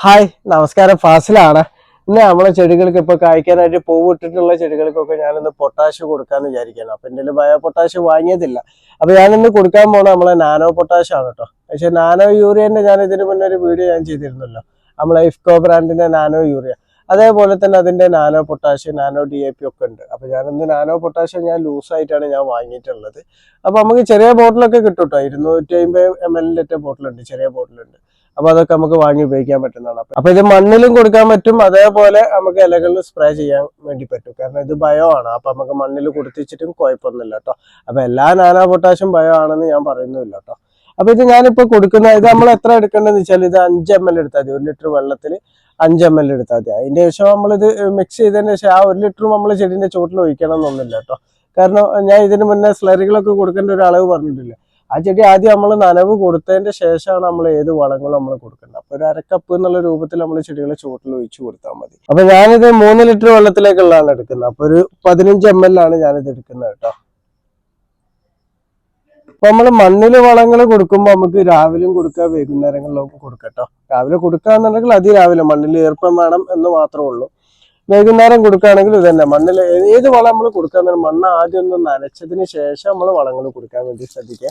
Hi നമസ്കാരം, ഫാസിലാണ്. ഇന്ന് നമ്മളെ ചെടികൾക്ക് ഇപ്പൊ കായ്ക്കാനായിട്ട് പൂവിട്ടിട്ടുള്ള ചെടികൾക്കൊക്കെ ഞാനിന്ന് പൊട്ടാഷ് കൊടുക്കാന്ന് വിചാരിക്കണം. അപ്പൊ എന്റെ ബയോ പൊട്ടാഷ് വാങ്ങിയതില്ല. അപ്പൊ ഞാനിന്ന് കൊടുക്കാൻ പോണ നമ്മളെ നാനോ പൊട്ടാഷ് ആണ് കേട്ടോ. പക്ഷെ നാനോ യൂറിയന്റെ ഞാൻ ഇതിന് മുന്നേ ഒരു വീഡിയോ ഞാൻ ചെയ്തിരുന്നല്ലോ, നമ്മളെ ഇഫ്കോ ബ്രാൻഡിന്റെ നാനോ യൂറിയ. അതേപോലെ തന്നെ അതിന്റെ നാനോ പൊട്ടാഷ്, നാനോ DAP ഒക്കെ ഉണ്ട്. അപ്പൊ ഞാനിന്ന് നാനോ പൊട്ടാഷ് ഞാൻ ലൂസായിട്ടാണ് ഞാൻ വാങ്ങിയിട്ടുള്ളത്. അപ്പൊ നമുക്ക് ചെറിയ ബോട്ടിലൊക്കെ കിട്ടും കേട്ടോ. 250 ml ബോട്ടിലുണ്ട്, ചെറിയ ബോട്ടിലുണ്ട്. അപ്പൊ അതൊക്കെ നമുക്ക് വാങ്ങി ഉപയോഗിക്കാൻ പറ്റുന്നതാണ്. അപ്പൊ ഇത് മണ്ണിലും കൊടുക്കാൻ പറ്റും, അതേപോലെ നമുക്ക് ഇലകളിൽ സ്പ്രേ ചെയ്യാൻ വേണ്ടി പറ്റും. കാരണം ഇത് ബയോ ആണ്. അപ്പൊ നമുക്ക് മണ്ണിൽ കൊടുത്തിച്ചിട്ടും കുഴപ്പമൊന്നുമില്ല കേട്ടോ. അപ്പൊ എല്ലാ നാനോ പൊട്ടാഷും ബയോ ആണെന്ന് ഞാൻ പറയുന്നില്ല കേട്ടോ. അപ്പൊ ഇത് ഞാനിപ്പോ കൊടുക്കുന്ന ഇത് നമ്മൾ എത്ര എടുക്കേണ്ടതെന്ന് വെച്ചാൽ ഇത് 5 ml എടുത്താൽ മതി. 1 ലിറ്റർ വെള്ളത്തിൽ 5 ml എടുത്താൽ മതി. അതിന്റെ ശേഷം നമ്മളിത് മിക്സ് ചെയ്തതിന് ശേഷം ആ 1 ലിറ്ററും നമ്മൾ ചെടിന്റെ ചോട്ടിൽ ഒഴിക്കണം എന്നൊന്നുമില്ല കേട്ടോ. കാരണം ഞാൻ ഇതിന് മുന്നേ സ്ലറികളൊക്കെ കൊടുക്കേണ്ട ഒരു അളവ് പറഞ്ഞിട്ടില്ല. ആ ചെടി ആദ്യം നമ്മൾ നനവ് കൊടുത്തതിന്റെ ശേഷമാണ് നമ്മൾ ഏത് വളങ്ങളും നമ്മൾ കൊടുക്കേണ്ടത്. അപ്പൊ ഒരു അരക്കപ്പ് എന്നുള്ള രൂപത്തിൽ നമ്മൾ ചെടികളെ ചുവട്ടിൽ ഒഴിച്ചു കൊടുത്താൽ മതി. അപ്പൊ ഞാനിത് 3 ലിറ്റർ വെള്ളത്തിലേക്കുള്ളതാണ് എടുക്കുന്നത്. അപ്പൊ ഒരു 15 ml ആണ് ഞാനിത് എടുക്കുന്നത് കേട്ടോ. അപ്പൊ നമ്മൾ മണ്ണില് വളങ്ങൾ കൊടുക്കുമ്പോൾ നമുക്ക് രാവിലെയും കൊടുക്കുക, വൈകുന്നേരങ്ങളിലും കൊടുക്കാം കേട്ടോ. രാവിലെ കൊടുക്കാന്നുണ്ടെങ്കിൽ അതിരാവിലെ മണ്ണിൽ ഈർപ്പം വേണം എന്ന് മാത്രമേ ഉള്ളൂ. വൈകുന്നേരം കൊടുക്കുകയാണെങ്കിൽ ഇത് തന്നെ മണ്ണിൽ ഏത് വളം നമ്മൾ കൊടുക്കുക, മണ്ണ് ആദ്യം ഒന്ന് നനച്ചതിന് ശേഷം നമ്മൾ വളങ്ങൾ കൊടുക്കാൻ വേണ്ടി ശ്രദ്ധിക്കുക.